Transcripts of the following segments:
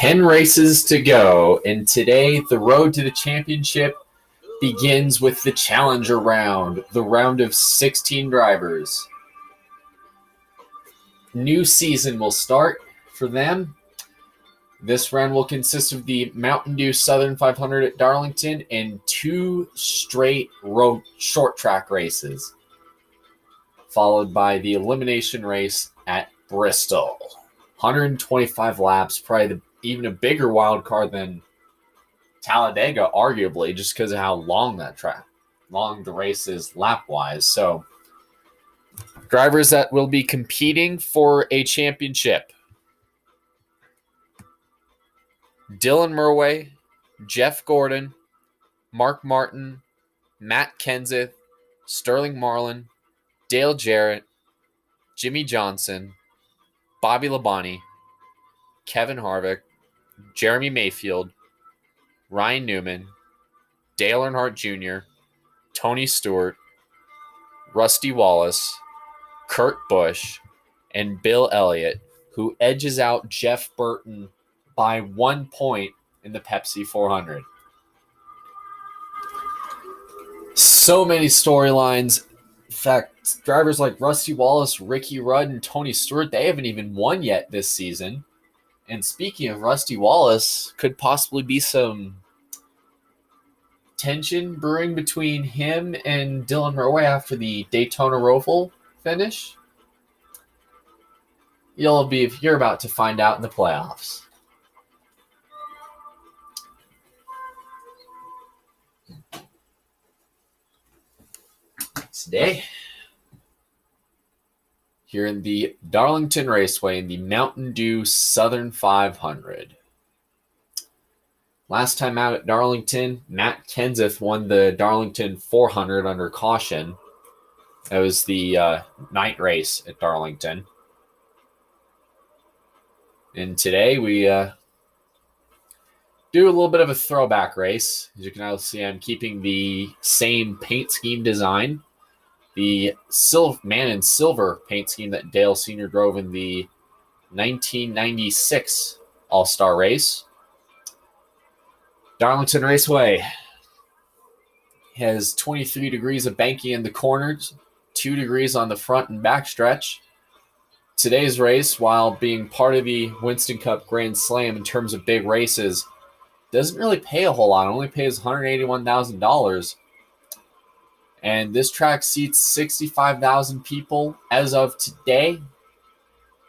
10 races to go, and today the road to the championship begins with the Challenger round, the round of 16 drivers. New season will start for them. This round will consist of the Mountain Dew Southern 500 at Darlington and 2 straight road short track races, followed by the elimination race at Bristol. 125 laps, probably even a bigger wild card than Talladega, arguably, just because of how long the race is lap-wise. So, drivers that will be competing for a championship: Dylan Murway, Jeff Gordon, Mark Martin, Matt Kenseth, Sterling Marlin, Dale Jarrett, Jimmy Johnson, Bobby Labonte, Kevin Harvick, Jeremy Mayfield, Ryan Newman, Dale Earnhardt Jr., Tony Stewart, Rusty Wallace, Kurt Busch, and Bill Elliott, who edges out Jeff Burton by 1 point in the Pepsi 400. So many storylines. In fact, drivers like Rusty Wallace, Ricky Rudd, and Tony Stewart, they haven't even won yet this season. And speaking of Rusty Wallace, could possibly be some tension brewing between him and Dylan Murway after the Daytona Roval finish. You're about to find out in the playoffs. Today, here in the Darlington Raceway in the Mountain Dew Southern 500. Last time out at Darlington, Matt Kenseth won the Darlington 400 under caution. That was the night race at Darlington. And today we do a little bit of a throwback race. As you can now see, I'm keeping the same paint scheme design. The Man in Silver paint scheme that Dale Sr. drove in the 1996 All-Star race. Darlington Raceway has 23 degrees of banking in the corners, 2 degrees on the front and back stretch. Today's race, while being part of the Winston Cup Grand Slam in terms of big races, doesn't really pay a whole lot. It only pays $181,000. And this track seats 65,000 people as of today.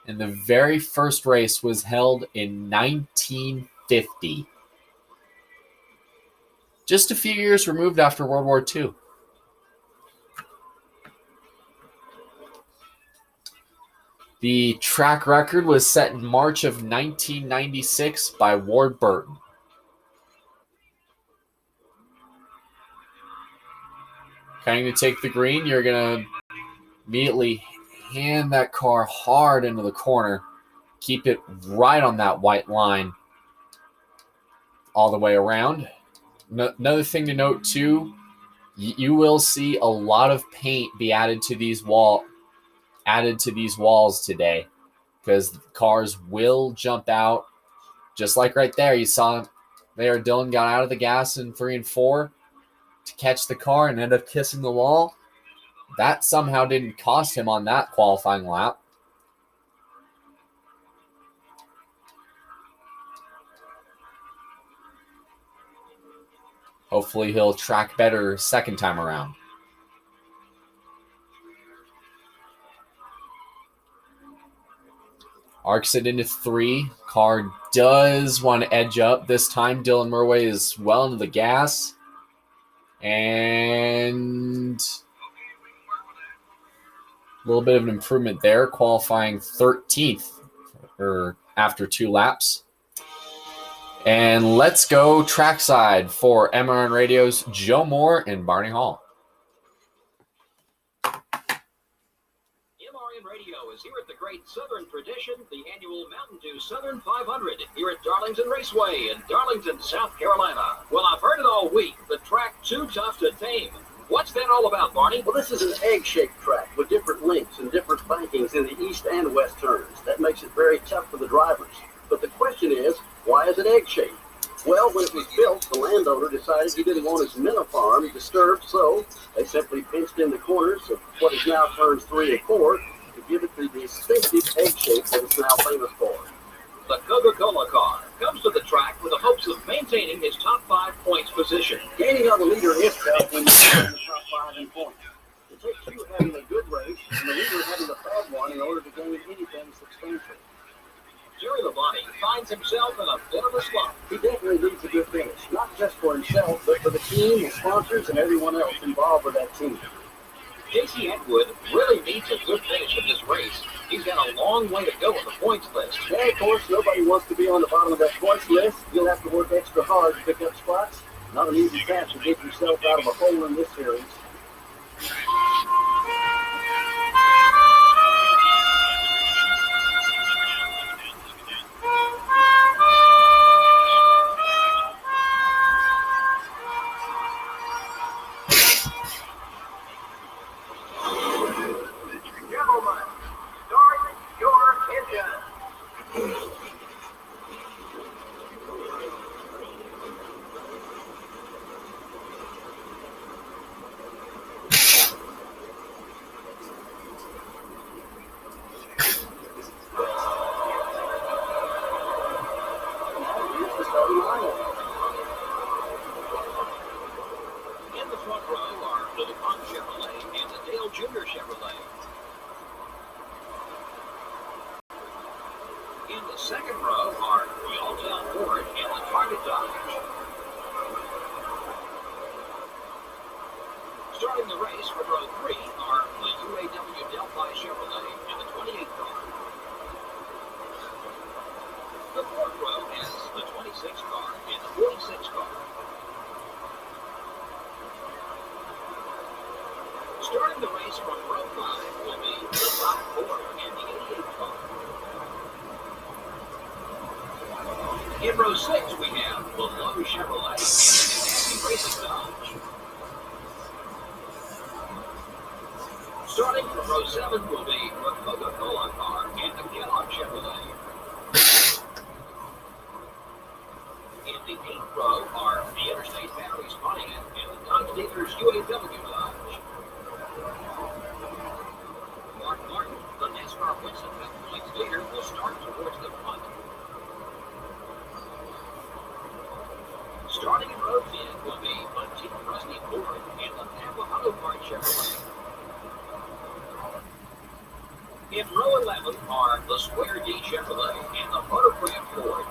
And the very first race was held in 1950. Just a few years removed after World War II. The track record was set in March of 1996 by Ward Burton. Trying to take the green, you're going to immediately hand that car hard into the corner. Keep it right on that white line all the way around. Another thing to note, too, you will see a lot of paint be added to these walls today, because the cars will jump out. Just like right there, you saw there Dylan got out of the gas in 3 and 4 to catch the car and end up kissing the wall. That somehow didn't cost him on that qualifying lap. Hopefully he'll track better second time around. Arcs it into 3. Car does want to edge up. This time Dylan Murway is well into the gas. And a little bit of an improvement there, qualifying 13th after 2 laps. And let's go trackside for MRN Radio's Joe Moore and Barney Hall. MRN Radio is here at the Great Southern Tradition, the annual Mountain Dew Southern 500, here at Darlington Raceway in Darlington, South Carolina. Well, I've heard it all week. The track too tough to tame. What's that all about, Barney? Well, this is an egg-shaped track with different lengths and different bankings in the east and west turns. That makes it very tough for the drivers. But the question is, Why is it egg-shaped? Well, when it was built, the landowner decided he didn't want his minnow farm disturbed, so they simply pinched in the corners of what is now turns 3 and 4 to give it the distinctive egg shape that it's now famous for. The Coca-Cola car comes to the track with the hopes of maintaining his top 5 points position. Gaining on the leader is tough when you're in the top 5 in points. It takes you having a good race and the leader having a bad one in order to gain anything substantial. Jerry Labonte finds himself in a bit of a slump. He definitely needs a good finish, not just for himself, but for the team, the sponsors, and everyone else involved with that team. J.C. Atwood really needs a good finish in this race. He's got a long way to go on the points list. And of course, nobody wants to be on the bottom of that points list. You'll have to work extra hard to pick up spots. Not an easy task to get yourself out of a hole in this series. Starting the race for row 3 are the UAW Delphi Chevrolet and the 28 car. The fourth row has the 26 car and the 46 car. Starting the race from row 5 will be the top 4 and the 88 car. In row 6 we have the Lowe Chevrolet and the Racing Dodge. Starting from row 7 will be the Coca-Cola car and the Kellogg Chevrolet. In the 8th row are the Interstate Batteries Pontiac and the Dodge Dealers UAW Dodge. Mark Martin, the NASCAR Winston Cup points leader, will start towards the front. Starting in row 10 will be the Team Rusty Ford and the Napa Auto Parts Chevrolet. In row 11 are the Square D Chevrolet and the Motorcraft Ford.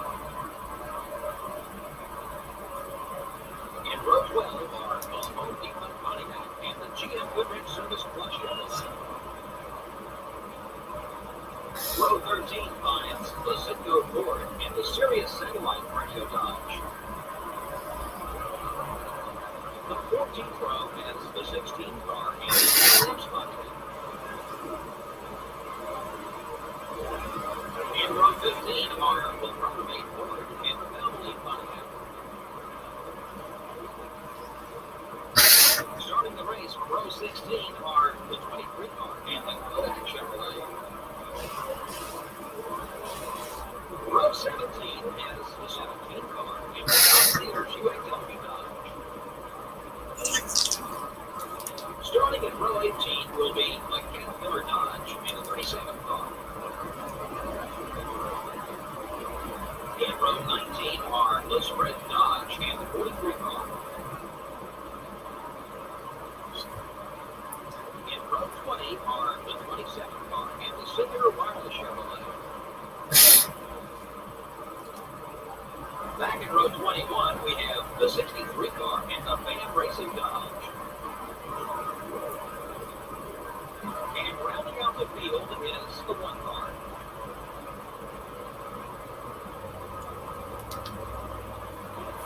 In row 12 are the Home Depot Pontiac and the GM Goodrich Service Plus Chevrolet. Row 13 finds the Citgo Ford and the Sirius Satellite Radio Dodge. The 14th row has the 16 car and the Phillips Pontiac. In row 15 are the Rubbermaid Ford and the Valvoline Pontiac. Starting the race from row 16 are the 23 car and the Kodak Chevrolet. Row 17 has the 17 car and the Dodge Dealers UAW Dodge. Starting in row 18 will be the Caterpillar Dodge and the 37 car. In row 19 are the Spread Dodge and the 43 car. In row 20 are the 27 car and the Singular Wireless Chevrolet. Back in row 21 we have the 63 car and the Fan Racing Dodge. And rounding out the field is the 1 car.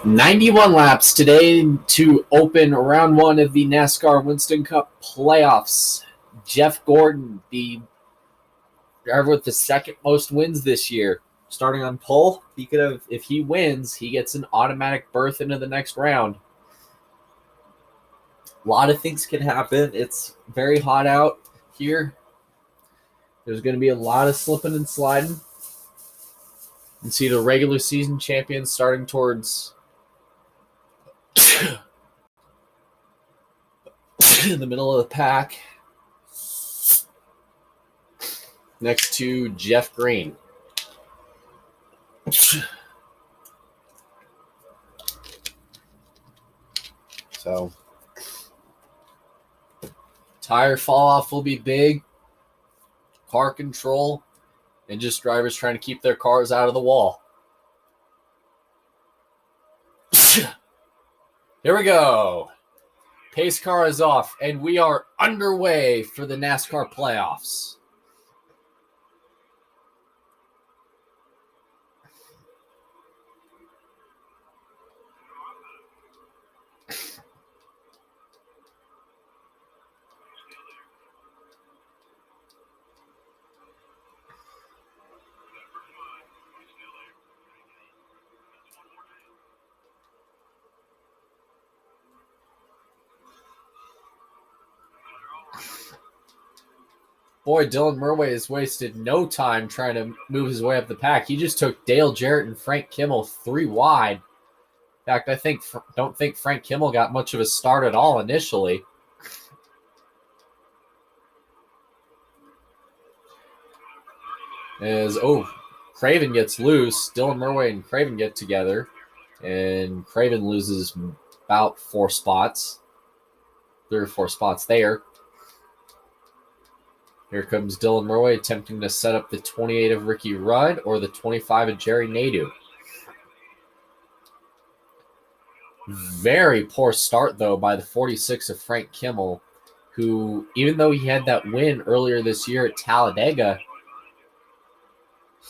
"91 laps today to open round 1 of the NASCAR Winston Cup playoffs. Jeff Gordon, the driver with the second most wins this year, starting on pole. He could have, if he wins, he gets an automatic berth into the next round. A lot of things can happen. It's very hot out here. There's going to be a lot of slipping and sliding. can see the regular season champions starting towards in the middle of the pack, next to Jeff Green. So, tire fall off will be big, car control, and just drivers trying to keep their cars out of the wall. Here we go. Pace car is off, and we are underway for the NASCAR playoffs. Boy, Dylan Murway has wasted no time trying to move his way up the pack. He just took Dale Jarrett and Frank Kimmel 3 wide. In fact, don't think Frank Kimmel got much of a start at all initially. Craven gets loose. Dylan Murway and Craven get together, and Craven loses about 4 spots. 3 or 4 spots there. Here comes Dylan Murway attempting to set up the 28 of Ricky Rudd or the 25 of Jerry Nadeau. Very poor start, though, by the 46 of Frank Kimmel, who, even though he had that win earlier this year at Talladega,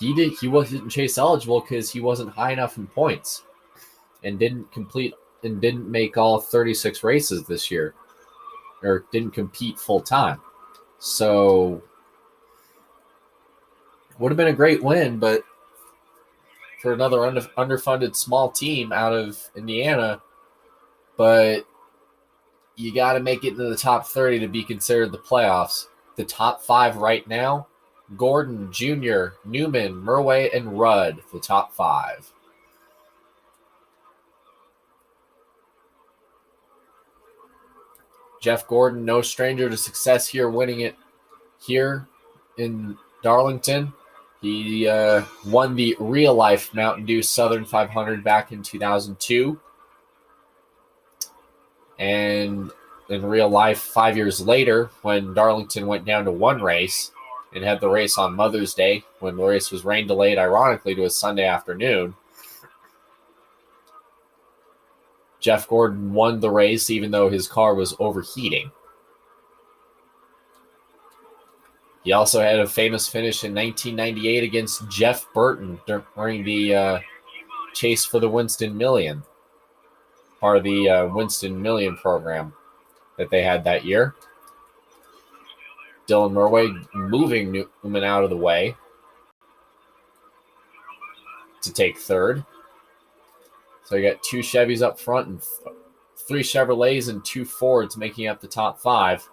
he wasn't chase eligible because he wasn't high enough in points and didn't make all 36 races this year, or didn't compete full time. So, would have been a great win, but for another underfunded small team out of Indiana, but you got to make it into the top 30 to be considered the playoffs. The top 5 right now, Gordon, Jr., Newman, Murway, and Rudd, the top 5. Jeff Gordon, no stranger to success here, winning it here in Darlington. He won the real-life Mountain Dew Southern 500 back in 2002. And in real life, 5 years later, when Darlington went down to 1 race and had the race on Mother's Day, when the race was rain delayed, ironically, to a Sunday afternoon, Jeff Gordon won the race even though his car was overheating. He also had a famous finish in 1998 against Jeff Burton during the chase for the Winston Million, part of the Winston Million program that they had that year. Dylan Murway moving Newman out of the way to take 3rd. So you got 2 Chevys up front and 3 Chevrolets and 2 Fords making up the top 5.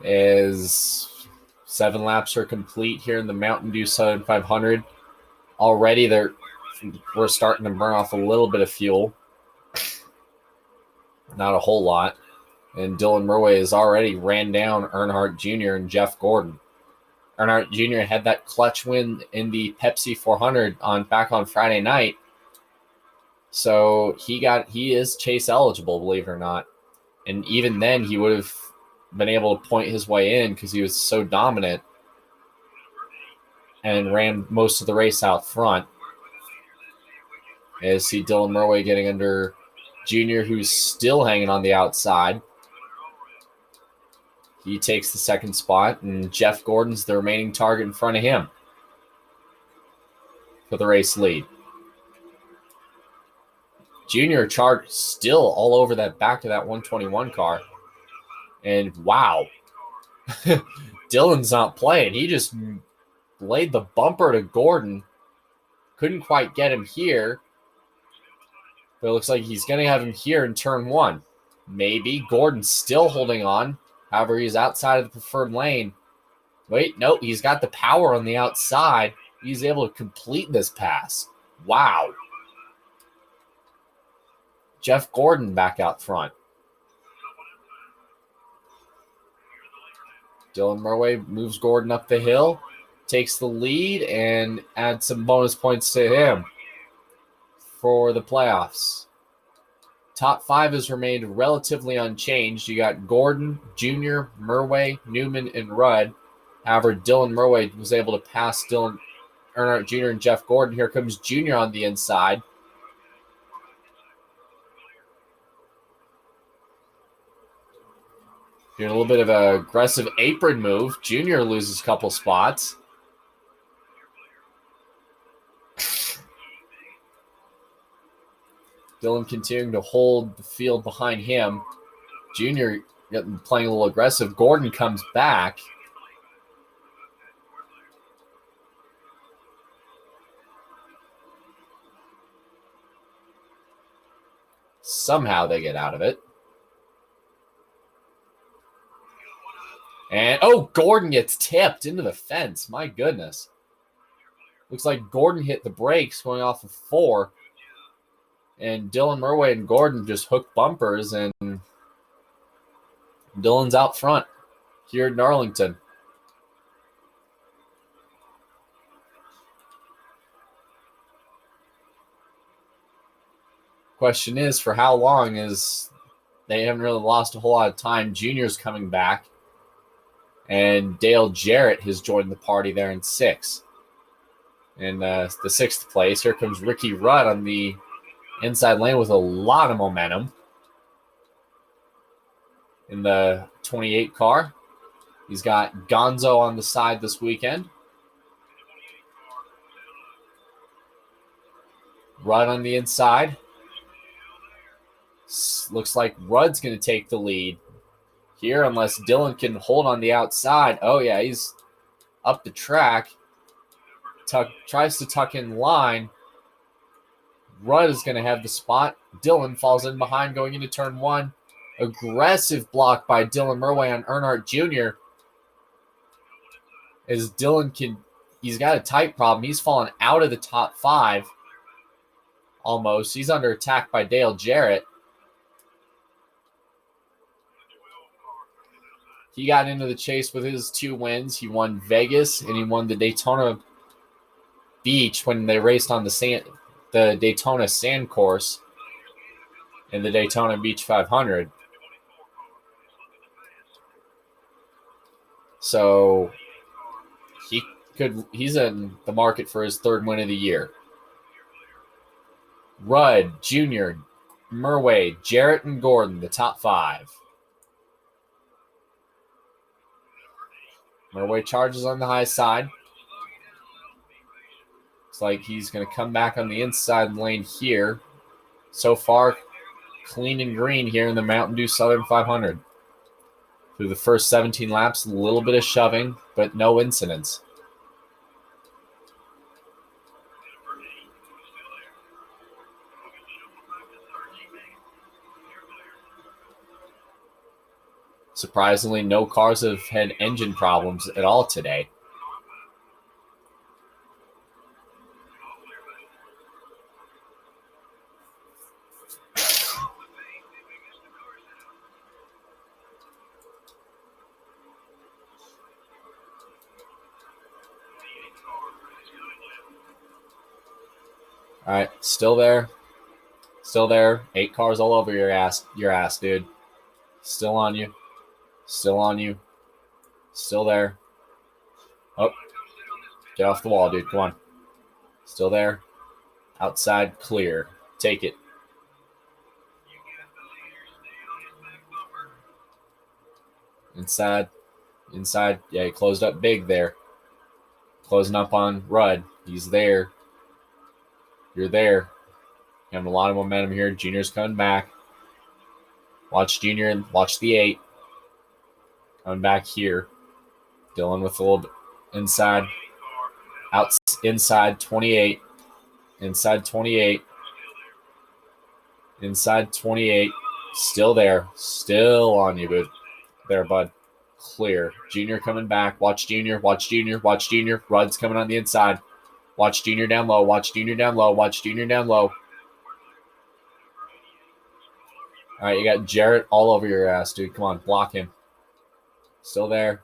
As 7 laps are complete here in the Mountain Dew Southern 500. Already we're starting to burn off a little bit of fuel. Not a whole lot. And Dylan Murway has already ran down Earnhardt Jr. and Jeff Gordon. Earnhardt Jr. had that clutch win in the Pepsi 400 back on Friday night. So he is chase eligible, believe it or not. And even then, he would have been able to point his way in because he was so dominant and ran most of the race out front. As see Dylan Murway getting under Jr., who's still hanging on the outside. He takes the 2nd spot, and Jeff Gordon's the remaining target in front of him for the race lead. Junior charged still all over that back of that 121 car. And wow, Dylan's not playing. He just laid the bumper to Gordon. Couldn't quite get him here. But it looks like he's going to have him here in turn 1. Maybe. Gordon's still holding on. However, he's outside of the preferred lane. Wait, nope. He's got the power on the outside. He's able to complete this pass. Wow. Jeff Gordon back out front. Dylan Murway moves Gordon up the hill, takes the lead, and adds some bonus points to him for the playoffs. Top 5 has remained relatively unchanged. You got Gordon, Junior, Murway, Newman, and Rudd. However, Dylan Murway was able to pass Dylan Earnhardt Jr. and Jeff Gordon. Here comes Junior on the inside. Doing a little bit of an aggressive apron move. Junior loses a couple spots. Dylan continuing to hold the field behind him. Junior playing a little aggressive. Gordon comes back. Somehow they get out of it. And, Gordon gets tipped into the fence. My goodness. Looks like Gordon hit the brakes going off of 4. And Dylan Murway and Gordon just hooked bumpers, and Dylan's out front here at Arlington. Question is, for how long is they haven't really lost a whole lot of time. Junior's coming back. And Dale Jarrett has joined the party there in 6th. In the 6th place, here comes Ricky Rudd on the inside lane with a lot of momentum. In the 28 car, he's got Gonzo on the side this weekend. Rudd on the inside. Looks like Rudd's going to take the lead here, unless Dylan can hold on the outside. Oh, yeah, he's up the track. Tries to tuck in line. Rudd is going to have the spot. Dylan falls in behind going into turn 1. Aggressive block by Dylan Murway on Earnhardt Jr. As Dylan he's got a tight problem. He's fallen out of the top 5 almost. He's under attack by Dale Jarrett. He got into the chase with his 2 wins. He won Vegas and he won the Daytona Beach when they raced on the Daytona Sand Course in the Daytona Beach 500. So he's in the market for his 3rd win of the year. Rudd, Jr., Murway, Jarrett, and Gordon, the top 5. Murway charges on the high side. Looks like he's going to come back on the inside lane here. So far, clean and green here in the Mountain Dew Southern 500. Through the first 17 laps, a little bit of shoving, but no incidents. Surprisingly, no cars have had engine problems at all today. All right, still there. Still there. 8 cars all over your ass, dude. Still on you. Still on you. Still there. Oh. Get off the wall, dude. Come on. Still there. Outside, clear. Take it. Inside. Inside. Yeah, he closed up big there. Closing up on Rudd. He's there. You're there. Having a lot of momentum here. Junior's coming back. Watch Junior and watch the 8. Coming back here. Dylan with a little bit inside. Out inside 28. Inside 28. Inside 28. Still there. Still on you, bud. There, bud. Clear. Junior coming back. Watch Junior. Watch Junior. Watch Junior. Rudd's coming on the inside. Watch Junior down low. Watch Junior down low. Watch Junior down low. All right, you got Jarrett all over your ass, dude. Come on, block him. Still there.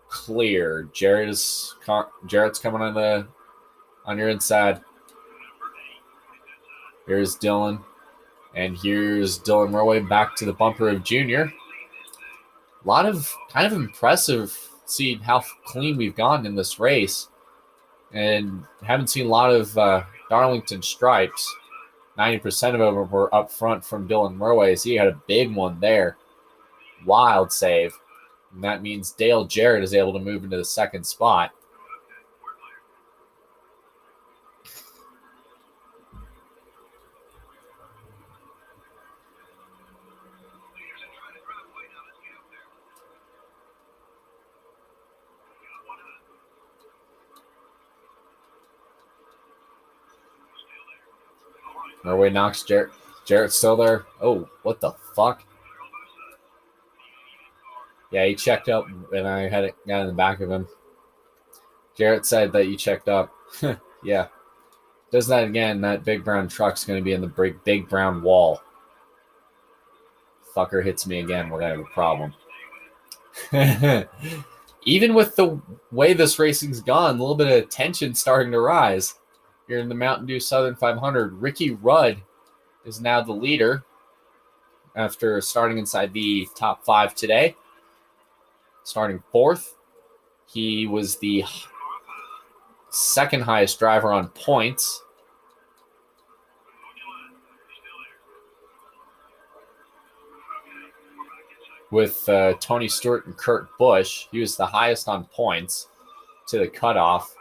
Clear. Jarrett's coming on your inside. Here's Dylan. And here's Dylan Murway back to the bumper of Junior. A lot of kind of impressive seeing how clean we've gone in this race. And haven't seen a lot of Darlington stripes. 90% of them were up front from Dylan Murway. So he had a big one there. Wild save. And that means Dale Jarrett is able to move into the second spot. Murway knocks Jarrett. Jarrett's still there. Oh, what the fuck? Yeah, he checked up, and I had it got in the back of him. Jarrett said that you checked up. Yeah. Does that again, that big brown truck's going to be in the big brown wall. Fucker hits me again, we're going to have a problem. Even with the way this racing's gone, a little bit of tension starting to rise. Here in the Mountain Dew Southern 500, Ricky Rudd is now the leader after starting inside the top 5 today. Starting 4th. He was the second highest driver on points. With Tony Stewart and Kurt Busch. He was the highest on points to the cutoff.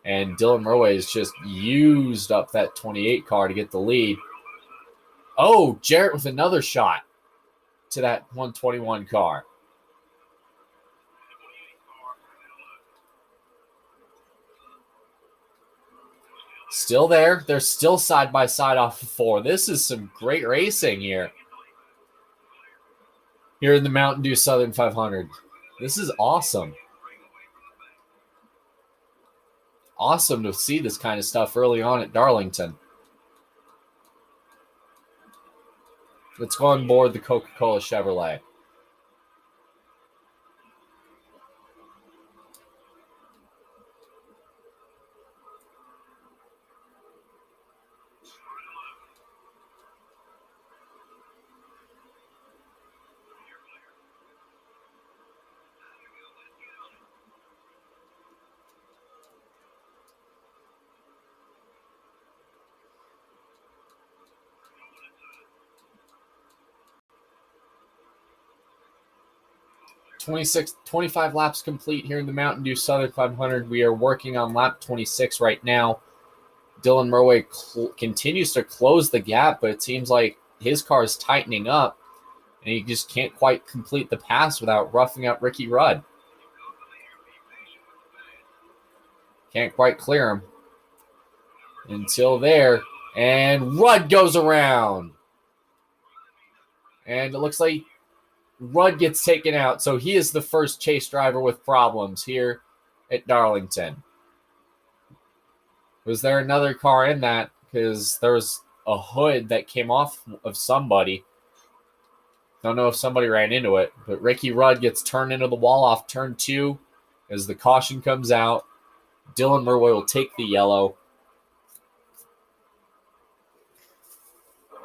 And Dylan Murway has just used up that 28 car to get the lead. Oh, Jarrett with another shot to that 121 car. Still there. They're still side by side off of 4. This is some great racing here. Here in the Mountain Dew Southern 500. This is awesome. Awesome to see this kind of stuff early on at Darlington. Let's go on board the Coca-Cola Chevrolet. .26, 25 laps complete here in the Mountain Dew Southern 500. We are working on lap 26 right now. Dylan Murway continues to close the gap, but it seems like his car is tightening up, and he just can't quite complete the pass without roughing up Ricky Rudd. Can't quite clear him until there, and Rudd goes around. And it looks like Rudd gets taken out, so he is the first chase driver with problems here at Darlington. Was there another car in that? Because there was a hood that came off of somebody. Don't know if somebody ran into it, but Ricky Rudd gets turned into the wall off turn 2 as the caution comes out. Dylan Murway will take the yellow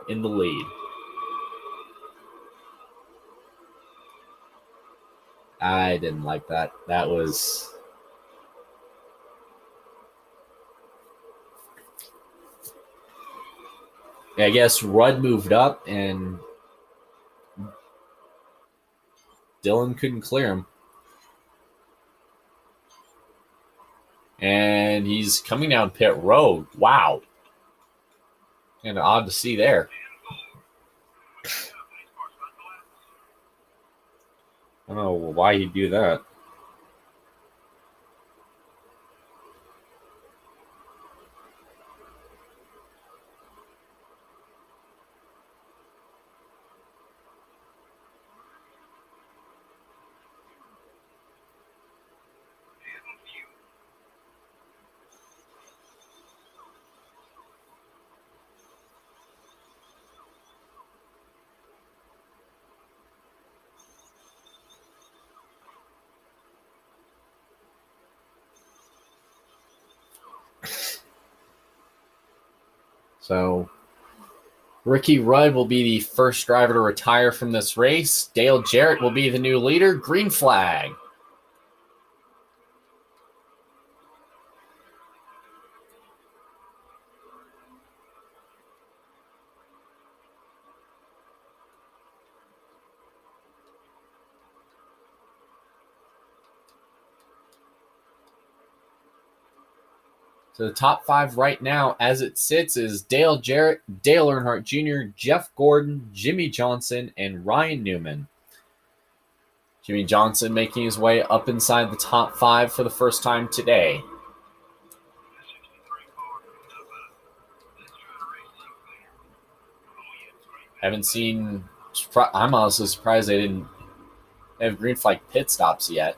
in the lead. I didn't like that. That was... I guess Rudd moved up and Dylan couldn't clear him. And he's coming down pit road. Wow. And odd to see there. I don't know why he'd do that. So Ricky Rudd will be the first driver to retire from this race. Dale Jarrett will be the new leader. Green flag. So the top 5 right now, as it sits, is Dale Jarrett, Dale Earnhardt Jr., Jeff Gordon, Jimmy Johnson, and Ryan Newman. Jimmy Johnson making his way up inside the top 5 for the first time today. Haven't seen. I'm honestly surprised they didn't have green flag pit stops yet.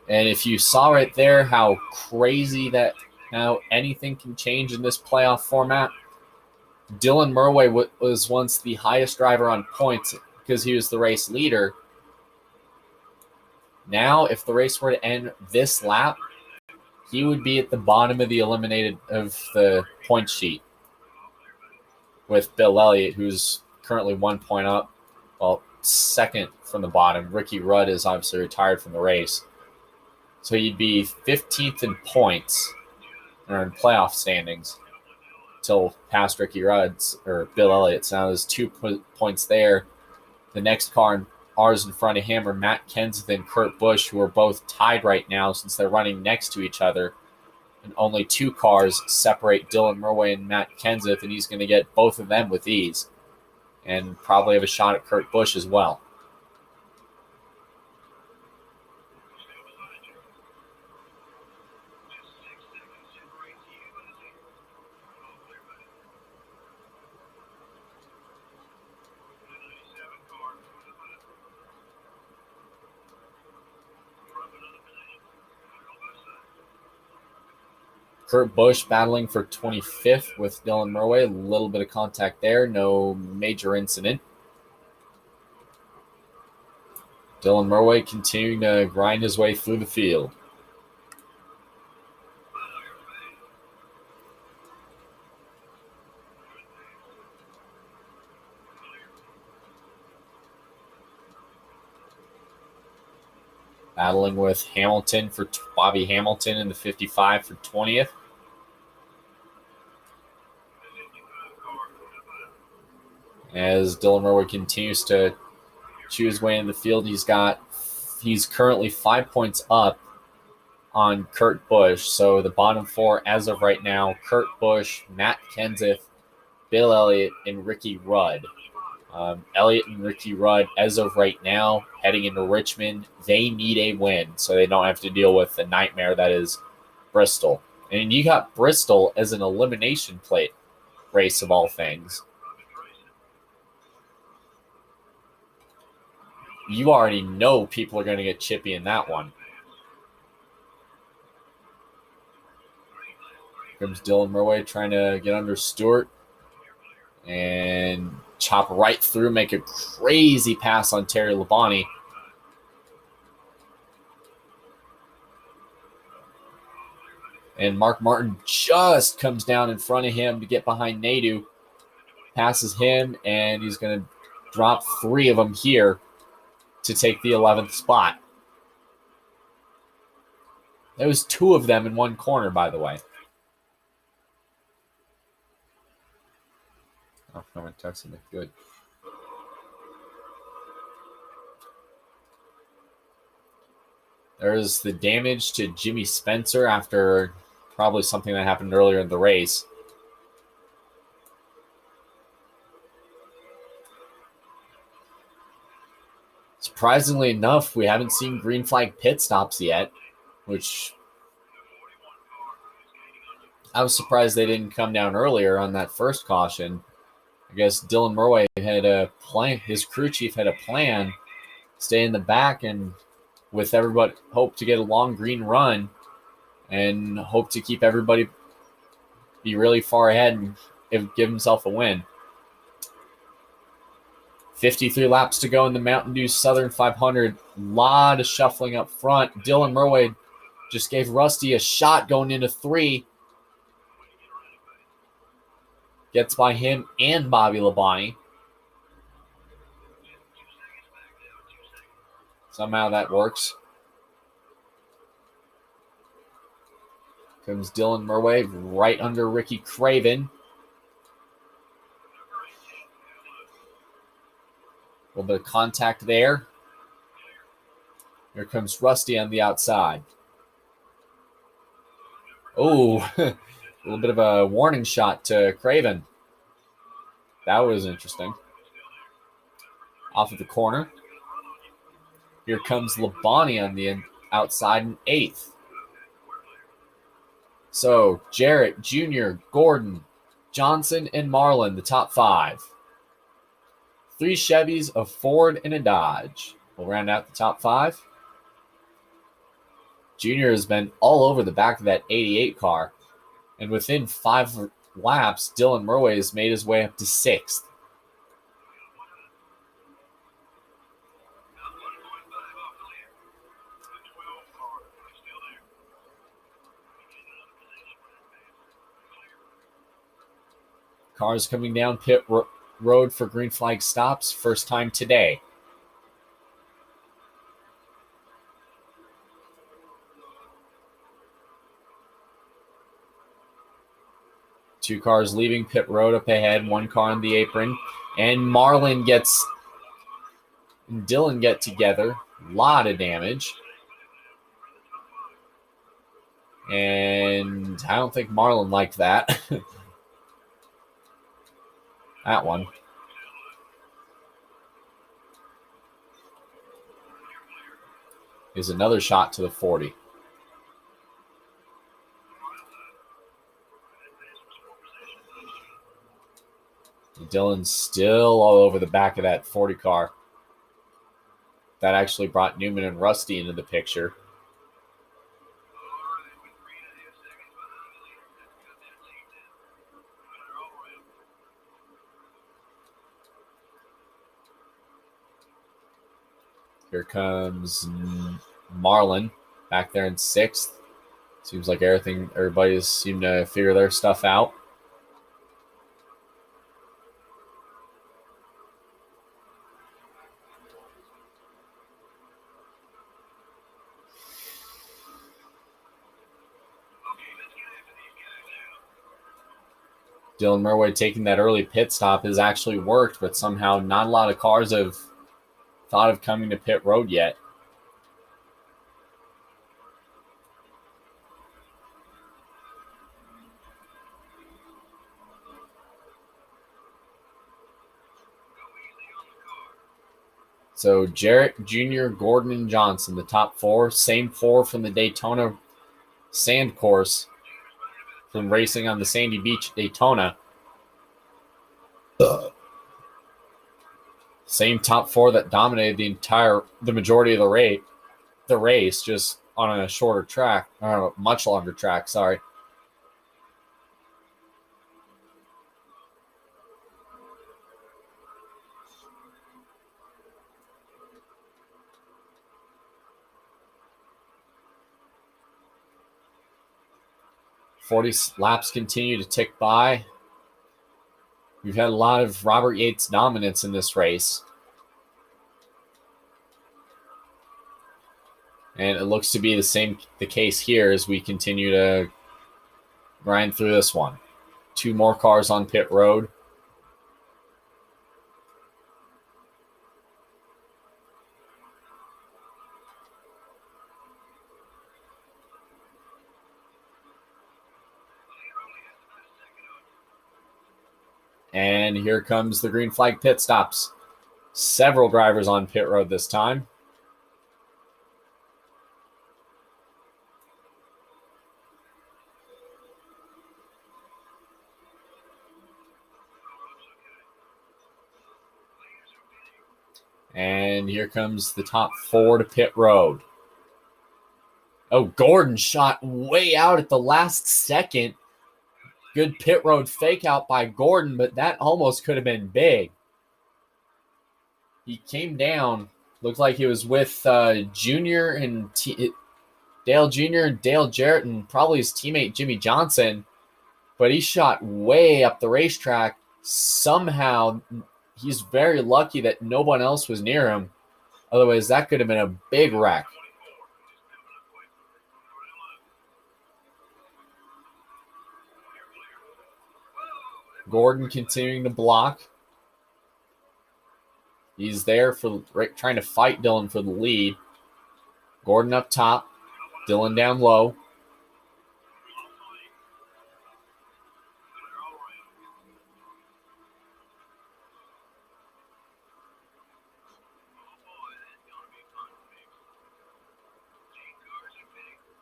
And if you saw right there how crazy that how anything can change in this playoff format, Dylan Murway was once the highest driver on points because he was the race leader. Now, if the race were to end this lap, he would be at the bottom of the point sheet with Bill Elliott, who's currently 1 point up. Well, second from the bottom. Ricky Rudd is obviously retired from the race. So he'd be 15th in points or in playoff standings until past Ricky Rudd's or Bill Elliott's. Now there's 2 points there. The next cars in front of him are Matt Kenseth and Kurt Busch, who are both tied right now since they're running next to each other. And only 2 cars separate Dylan Murway and Matt Kenseth, and he's going to get both of them with ease. And probably have a shot at Kurt Busch as well. Kurt Busch battling for 25th with Dylan Murway. A little bit of contact there. No major incident. Dylan Murway continuing to grind his way through the field. Battling with Hamilton for Bobby Hamilton in the 55 for 20th. As Dylan Murway continues to chew his way in the field, he's currently 5 points up on Kurt Busch. So the bottom 4 as of right now, Kurt Busch, Matt Kenseth, Bill Elliott, and Ricky Rudd. Elliott and Ricky Rudd, as of right now, heading into Richmond, they need a win so they don't have to deal with the nightmare that is Bristol. And you got Bristol as an elimination plate race of all things. You already know people are going to get chippy in that one. Here comes Dylan Murway trying to get under Stewart and chop right through, make a crazy pass on Terry Labonte. And Mark Martin just comes down in front of him to get behind Nadeau. Passes him, and he's going to drop 3 of them here to take the 11th spot. There was 2 of them in one corner, by the way. Oh, no one texted me. Good. There's the damage to Jimmy Spencer after probably something that happened earlier in the race. Surprisingly enough, we haven't seen green flag pit stops yet, which I was surprised they didn't come down earlier on that first caution. I guess Dylan Murray had a plan. His crew chief had a plan, stay in the back and with everybody hope to get a long green run and hope to keep everybody be really far ahead and give himself a win. 53 laps to go in the Mountain Dew Southern 500. A lot of shuffling up front. Dylan Murray just gave Rusty a shot going into 3. Gets by him and Bobby Labonte. Somehow that works. Comes Dylan Murray right under Ricky Craven. A little bit of contact there. Here comes Rusty on the outside. Oh, a little bit of a warning shot to Craven. That was interesting. Off of the corner. Here comes Labonte on the outside in 8th. So, Jarrett, Jr., Gordon, Johnson, and Marlin, the top 5. 3 Chevys, a Ford, and a Dodge. We'll round out the top 5. Jr. has been all over the back of that 88 car. And within 5 laps, Dylan Murray has made his way up to 6th. Cars coming down pit road for green flag stops. First time today. Two cars leaving pit road up ahead. 1 car on the apron. And Marlin and Dylan get together. A lot of damage. And I don't think Marlin liked that. That one. Is another shot to the 40. Dylan's still all over the back of that 40 car. That actually brought Newman and Rusty into the picture. Here comes Marlin back there in 6th. Seems like everybody's seemed to figure their stuff out. Dylan Murray taking that early pit stop has actually worked, but somehow not a lot of cars have thought of coming to pit road yet. So Jarrett, Jr., Gordon, and Johnson, the top 4. Same 4 from the Daytona sand course from racing on the Sandy Beach Daytona. Same top 4 that dominated the majority of the race, just on a shorter track, or a much longer track, sorry. Laps continue to tick by. We've had a lot of Robert Yates dominance in this race. And it looks to be the case here as we continue to grind through this one. 2 more cars on pit road. And here comes the green flag pit stops. Several drivers on pit road this time. And here comes the top 4 to pit road. Oh, Gordon shot way out at the last second. Good pit road fake out by Gordon, but that almost could have been big. He came down, looked like he was with Junior and Dale Jr. and Dale Jarrett and probably his teammate Jimmy Johnson, but he shot way up the racetrack. Somehow, he's very lucky that no one else was near him. Otherwise, that could have been a big wreck. Gordon continuing to block. He's there for trying to fight Dylan for the lead. Gordon up top. Dylan down low.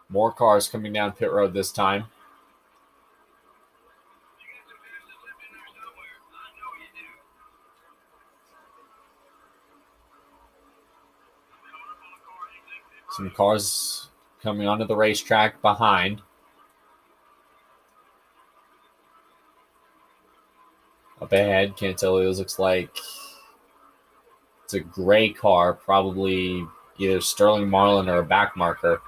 More cars coming down pit road this time. Some cars coming onto the racetrack behind. Up ahead, can't tell who this looks like. It's a gray car, probably either Sterling Marlin or a back marker.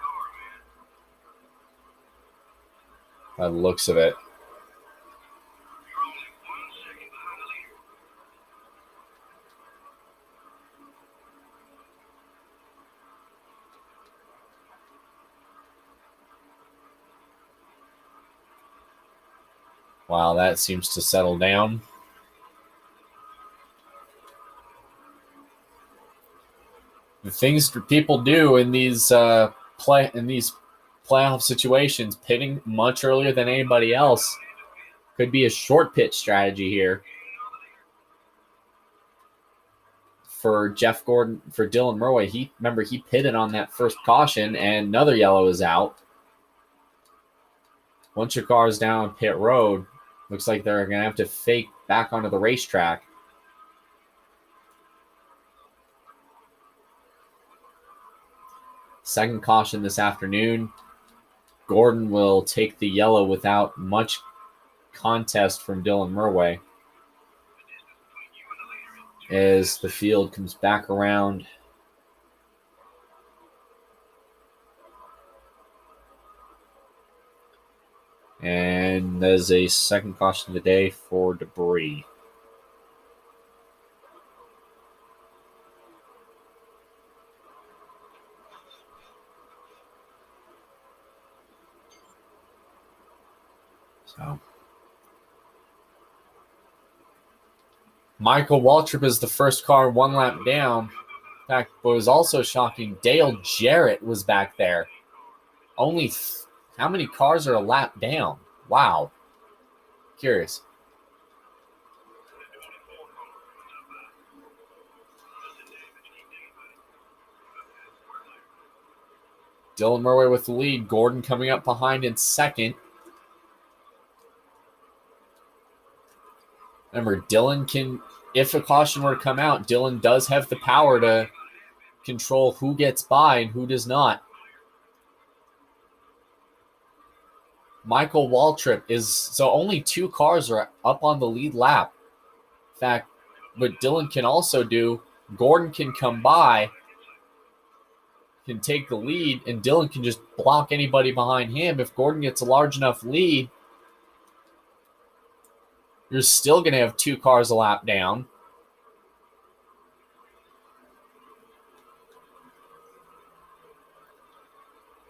By the looks of it. Wow, that seems to settle down. The things people do in these playoff situations, pitting much earlier than anybody else, could be a short pitch strategy here for Jeff Gordon, for Dylan Murway. He pitted on that first caution, and another yellow is out. Once your car is down on pit road, looks like they're going to have to fake back onto the racetrack. Second caution this afternoon. Gordon will take the yellow without much contest from Dylan Murway as the field comes back around. And there's a second caution today for debris. So, Michael Waltrip is the first car one lap down. In fact, what was also shocking, Dale Jarrett was back there. Only how many cars are a lap down? Wow. Curious. Dylan Murway with the lead. Gordon coming up behind in second. Remember, Dylan can, if a caution were to come out, Dylan does have the power to control who gets by and who does not. Michael Waltrip so only 2 cars are up on the lead lap. In fact, what Dylan can also do, Gordon can come by, can take the lead, and Dylan can just block anybody behind him. If Gordon gets a large enough lead, you're still going to have 2 cars a lap down.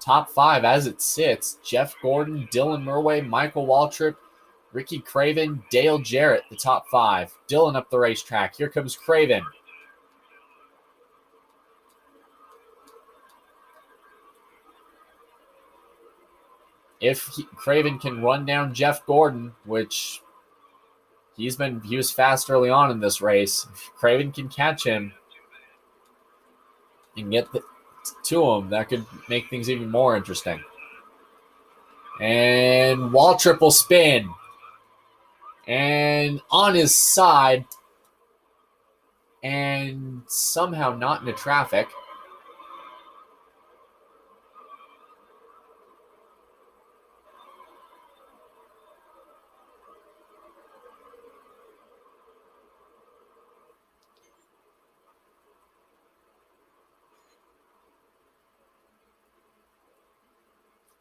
Top 5 as it sits, Jeff Gordon, Dylan Murway, Michael Waltrip, Ricky Craven, Dale Jarrett, the top 5. Dylan up the racetrack. Here comes Craven. If Craven can run down Jeff Gordon, which He was fast early on in this race. If Craven can catch him and get to him, that could make things even more interesting. And wall triple spin. And on his side. And somehow not into traffic.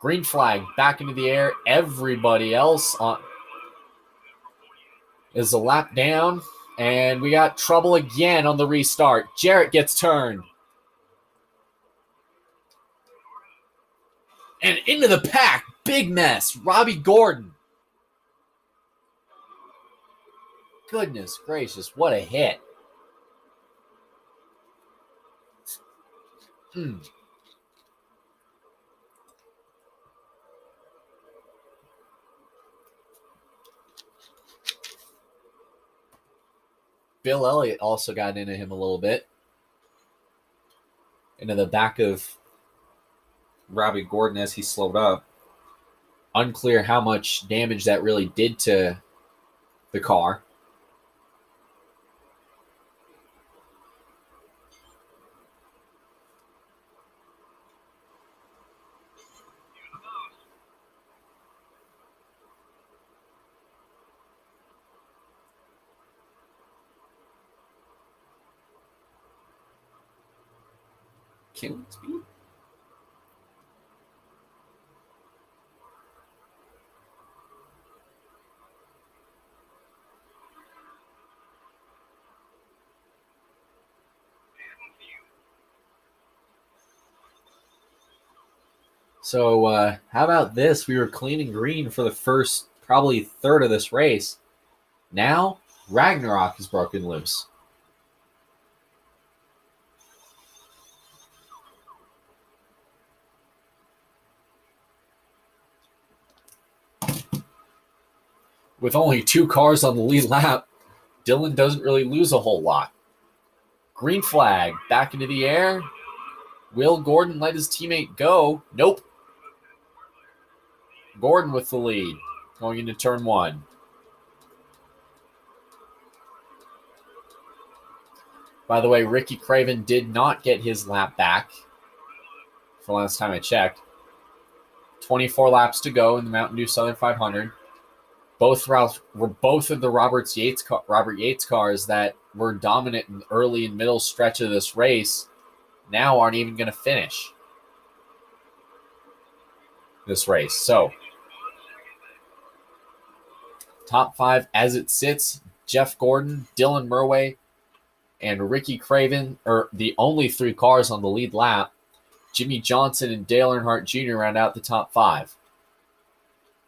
Green flag back into the air. Everybody else is a lap down. And we got trouble again on the restart. Jarrett gets turned. And into the pack. Big mess. Robbie Gordon. Goodness gracious, what a hit. Bill Elliott also got into him a little bit. Into the back of Robbie Gordon as he slowed up. Unclear how much damage that really did to the car. Killing speed. So how about this? We were clean and green for the first probably third of this race. Now Ragnarok is broken loose. With only 2 cars on the lead lap, Dylan doesn't really lose a whole lot. Green flag, back into the air. Will Gordon let his teammate go? Nope. Gordon with the lead, going into turn 1. By the way, Ricky Craven did not get his lap back for last time I checked. 24 laps to go in the Mountain Dew Southern 500. Both routes were both of the Robert Yates cars that were dominant in the early and middle stretch of this race now aren't even going to finish this race. So, top 5 as it sits, Jeff Gordon, Dylan Murway, and Ricky Craven are the only 3 cars on the lead lap. Jimmy Johnson and Dale Earnhardt Jr. round out the top 5.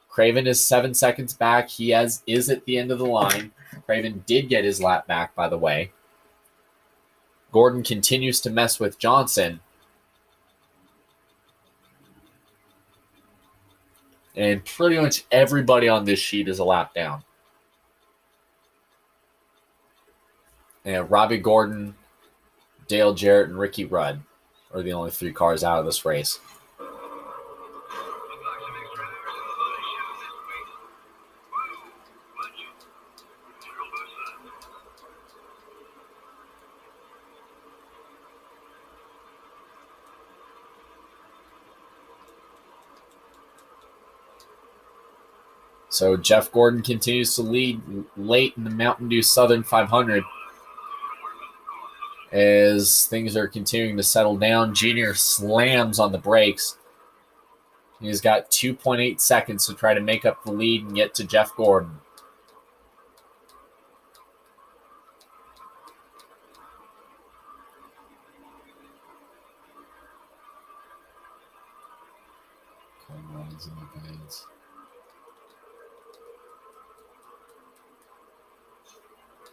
Craven is 7 seconds back. He is at the end of the line. Craven did get his lap back, by the way. Gordon continues to mess with Johnson. And pretty much everybody on this sheet is a lap down. And Robbie Gordon, Dale Jarrett, and Ricky Rudd are the only 3 cars out of this race. So Jeff Gordon continues to lead late in the Mountain Dew Southern 500 as things are continuing to settle down. Junior slams on the brakes. He's got 2.8 seconds to try to make up the lead and get to Jeff Gordon.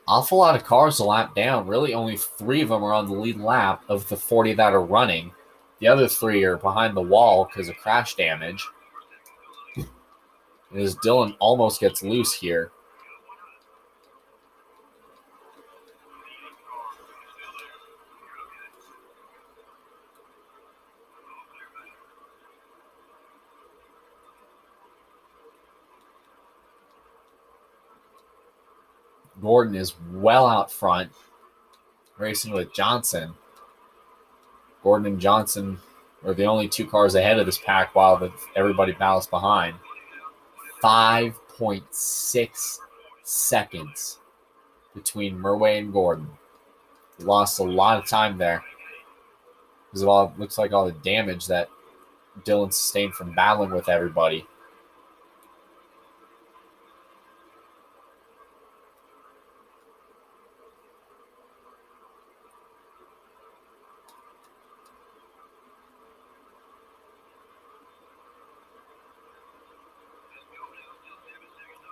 Awful lot of cars a lap down. Really, only 3 of them are on the lead lap of the 40 that are running. The other 3 are behind the wall because of crash damage. As Dylan almost gets loose here. Gordon is well out front, racing with Johnson. Gordon and Johnson are the only 2 cars ahead of this pack while everybody battles behind. 5.6 seconds between Murway and Gordon. He lost a lot of time there because of all, looks like all the damage that Dylan sustained from battling with everybody.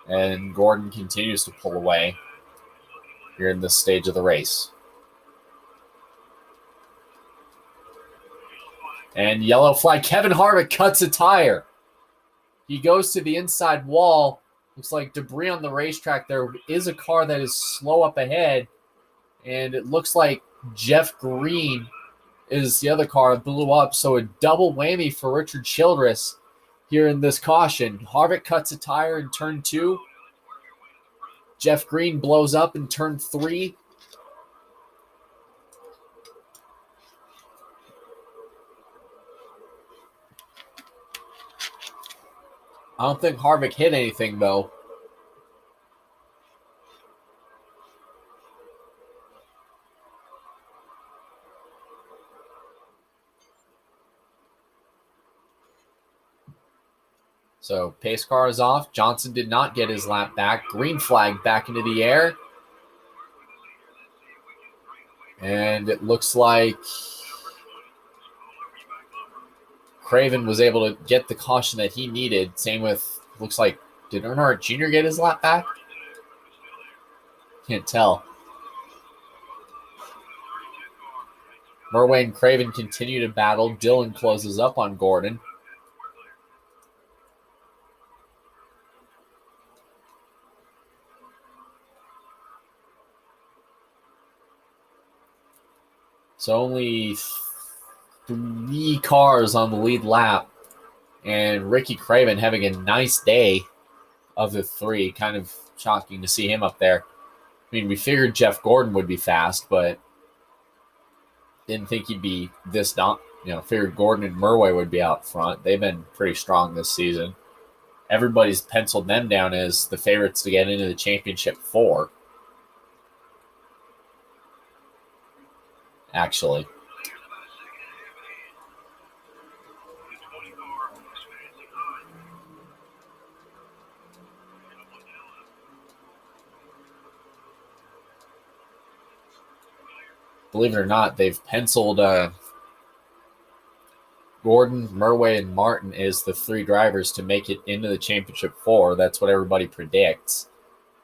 And Gordon continues to pull away here in this stage of the race. And yellow flag. Kevin Harvick cuts a tire. He goes to the inside wall. Looks like debris on the racetrack. There is a car that is slow up ahead. And it looks like Jeff Green is the other car that blew up. So a double whammy for Richard Childress here in this caution. Harvick cuts a tire in turn 2. Jeff Green blows up in turn 3. I don't think Harvick hit anything, though. So pace car is off. Johnson did not get his lap back. Green flag back into the air. And it looks like Craven was able to get the caution that he needed. Same with, looks like, did Earnhardt Jr. get his lap back? Can't tell. Murway and Craven continue to battle. Dylan closes up on Gordon. So only 3 cars on the lead lap. And Ricky Craven having a nice day of the 3. Kind of shocking to see him up there. I mean, we figured Jeff Gordon would be fast, but didn't think he'd be this dumb. Figured Gordon and Murway would be out front. They've been pretty strong this season. Everybody's penciled them down as the favorites to get into the championship 4. Actually. Believe it or not, they've penciled Gordon, Murway, and Martin as the 3 drivers to make it into the championship 4. That's what everybody predicts.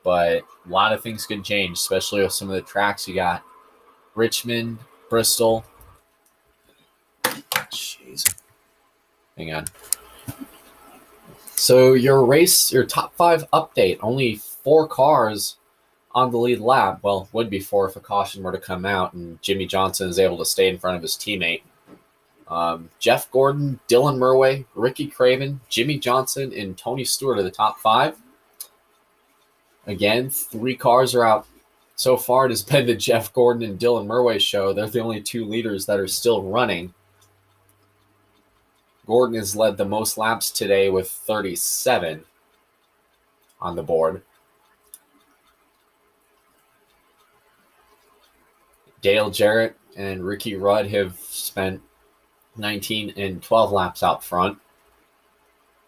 But a lot of things could change, especially with some of the tracks you got. Richmond, Bristol. Jeez. Hang on. So your top 5 update, only 4 cars on the lead lap. Well, would be 4 if a caution were to come out and Jimmy Johnson is able to stay in front of his teammate. Jeff Gordon, Dylan Murway, Ricky Craven, Jimmy Johnson, and Tony Stewart are the top 5. Again, 3 cars are out. So far, it has been the Jeff Gordon and Dylan Murway show. They're the only 2 leaders that are still running. Gordon has led the most laps today with 37 on the board. Dale Jarrett and Ricky Rudd have spent 19 and 12 laps out front,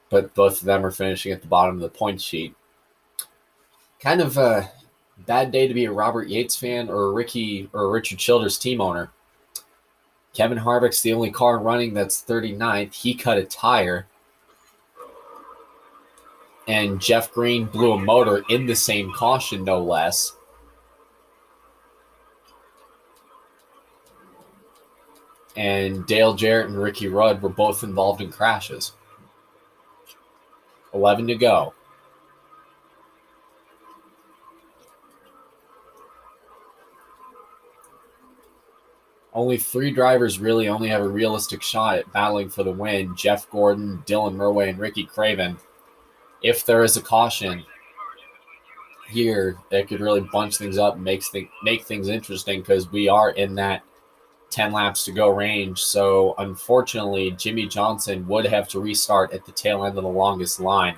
but both of them are finishing at the bottom of the point sheet. Kind of a bad day to be a Robert Yates fan or a Richard Childress team owner. Kevin Harvick's the only car running that's 39th. He cut a tire. And Jeff Green blew a motor in the same caution, no less. And Dale Jarrett and Ricky Rudd were both involved in crashes. 11 to go. Only 3 drivers really only have a realistic shot at battling for the win. Jeff Gordon, Dylan Murway, and Ricky Craven. If there is a caution, here that could really bunch things up and make things interesting because we are in that 10 laps to go range. So unfortunately, Jimmy Johnson would have to restart at the tail end of the longest line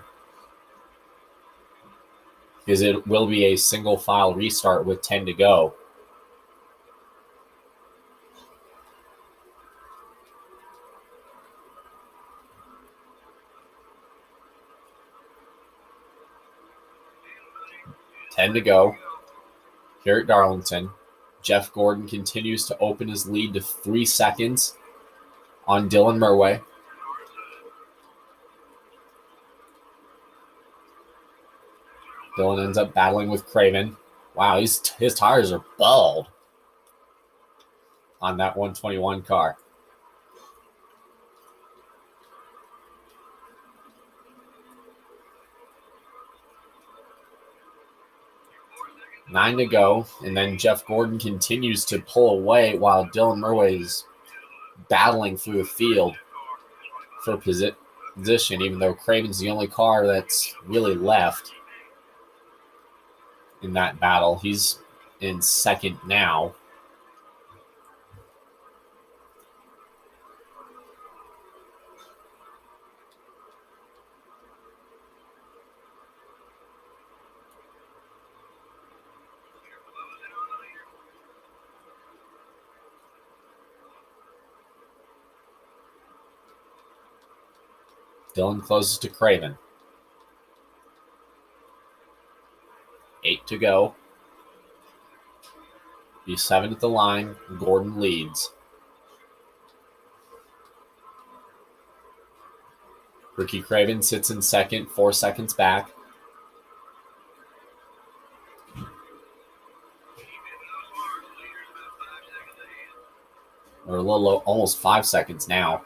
because it will be a single file restart with 10 to go. Ten to go here at Darlington. Jeff Gordon continues to open his lead to 3 seconds on Dylan Murway. Dylan ends up battling with Craven. Wow, his tires are bald on that 121 car. Nine to go, and then Jeff Gordon continues to pull away while Dylan Murway is battling through the field for position, even though Craven's the only car that's really left in that battle. He's in second now. Dylan closes to Craven. 8 to go. He's 7 at the line. Gordon leads. Ricky Craven sits in second, 4 seconds back. Or a little low, almost 5 seconds now.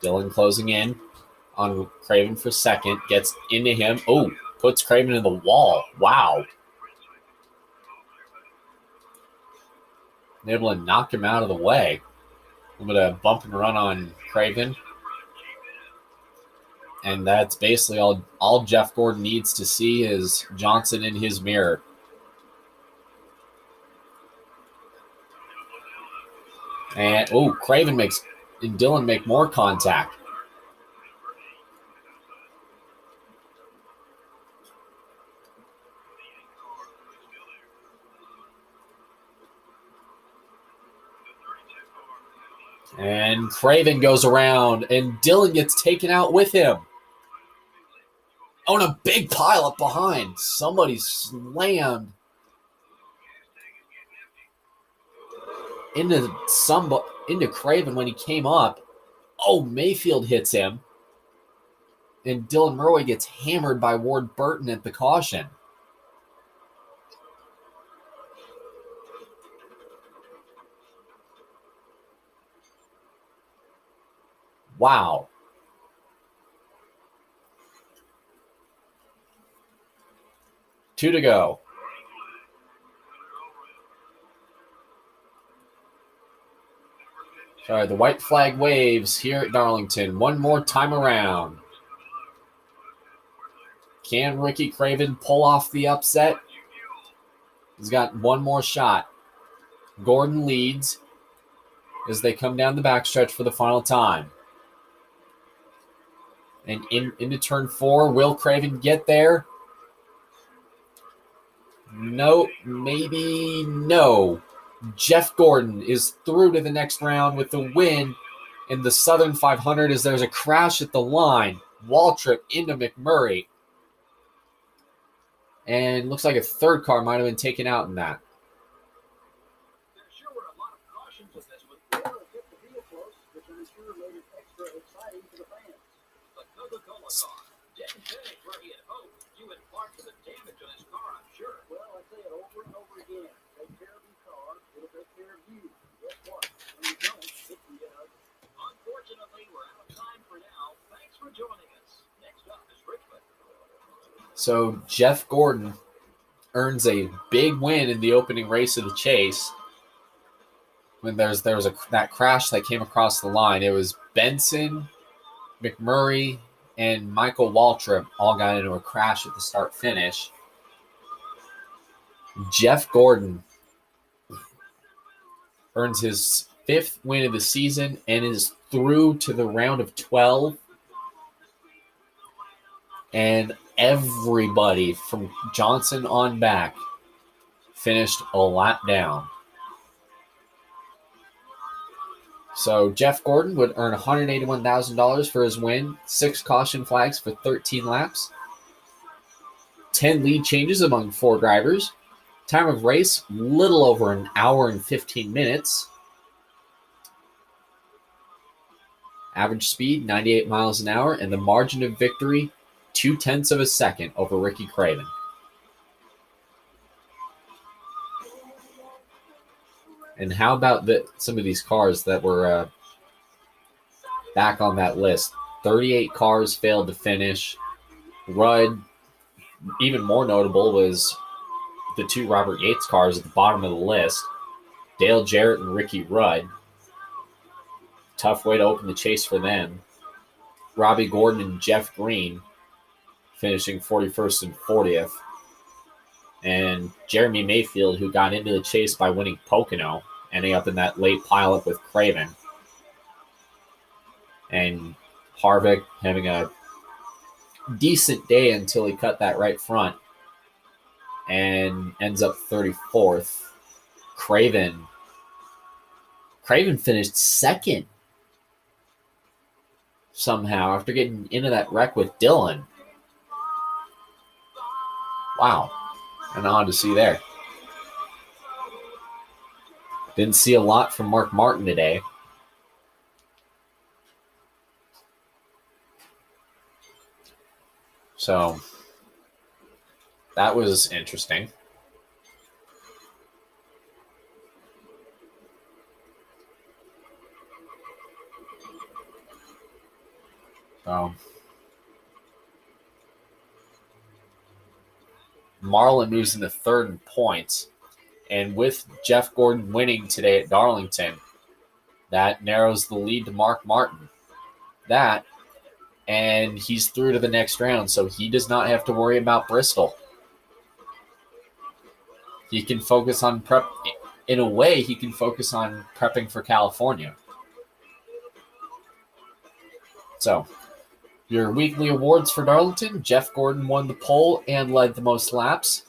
Dylan closing in on Craven for second. Gets into him. Oh, puts Craven in the wall. Wow. Able to knock him out of the way. A little bit of bump and run on Craven. And that's basically all Jeff Gordon needs to see is Johnson in his mirror. And, Craven and Dylan make more contact. And Craven goes around, and Dylan gets taken out with him. Oh, and a big pile up behind. Somebody slammed into Craven when he came up. Oh, Mayfield hits him. And Dylan Murway gets hammered by Ward Burton at the caution. Wow. Two to go. Sorry, the white flag waves here at Darlington. One more time around. Can Ricky Craven pull off the upset? He's got one more shot. Gordon leads as they come down the backstretch for the final time. And into turn 4, will Craven get there? No, maybe no. Jeff Gordon is through to the next round with the win in the Southern 500 as there's a crash at the line. Wall trip into McMurray. And looks like a third car might have been taken out in that. There sure were a lot of cautions in this one. The other hit the vehicles, which I'm sure made it extra exciting for the fans. The Coca-Cola car didn't finish where he had hoped. You in part for the damage on his car, I'm sure. Well, I say it over and over again. Take care of your car, it'll take care of you. Guess what? When you don't, it can get ugly. Unfortunately, we're out of time for now. Thanks for joining us. Next up is Richmond. So Jeff Gordon earns a big win in the opening race of the chase. when there was that crash that came across the line. It was Benson, McMurray, and Michael Waltrip all got into a crash at the start-finish. Jeff Gordon earns his 5th win of the season and is through to the round of 12. And everybody from Johnson on back finished a lap down. So Jeff Gordon would earn $181,000 for his win, 6 caution flags for 13 laps, 10 lead changes among 4 drivers, time of race, little over an hour and 15 minutes, average speed, 98 miles an hour, and the margin of victory, 0.2 of a second over Ricky Craven. And how about some of these cars that were back on that list? 38 cars failed to finish. Rudd, even more notable, was the 2 Robert Yates cars at the bottom of the list. Dale Jarrett and Ricky Rudd. Tough way to open the chase for them. Robbie Gordon and Jeff Green finishing 41st and 40th. And Jeremy Mayfield, who got into the chase by winning Pocono, ending up in that late pileup with Craven. And Harvick having a decent day until he cut that right front and ends up 34th. Craven finished 2nd somehow after getting into that wreck with Dylan. Wow. And odd to see there. Didn't see a lot from Mark Martin today. So that was interesting. So Marlin moves into 3rd in points. And with Jeff Gordon winning today at Darlington, that narrows the lead to Mark Martin. And he's through to the next round, so he does not have to worry about Bristol. He can focus on prep. In a way, he can focus on prepping for California. So, your weekly awards for Darlington: Jeff Gordon won the pole and led the most laps.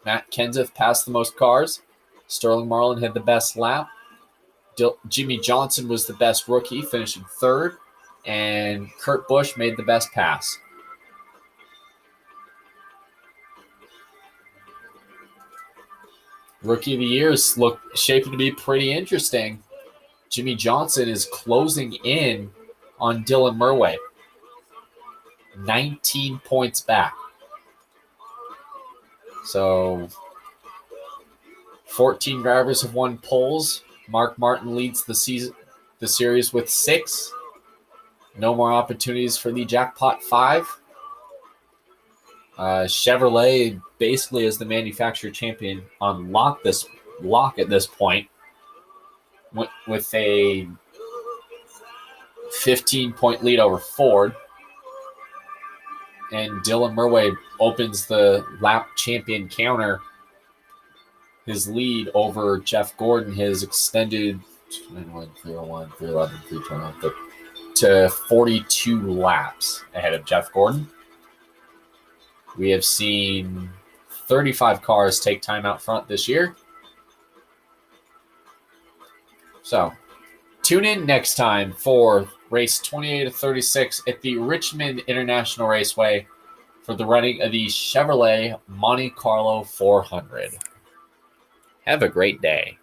Matt Kenseth passed the most cars. Sterling Marlin had the best lap. Jimmy Johnson was the best rookie, finishing 3rd. And Kurt Busch made the best pass. Rookie of the Year is shaping to be pretty interesting. Jimmy Johnson is closing in on Dylan Murway. 19 points back. So 14 drivers have won poles. Mark Martin leads the series with 6. No more opportunities for the Jackpot 5. Chevrolet basically is the manufacturer champion on lock at this point with a 15-point lead over Ford. And Dylan Murway opens the lap champion counter. His lead over Jeff Gordon has extended 301, 311, 311, 321 to 42 laps ahead of Jeff Gordon. We have seen 35 cars take time out front this year. So, tune in next time for race 28 of 36 at the Richmond International Raceway for the running of the Chevrolet Monte Carlo 400. Have a great day.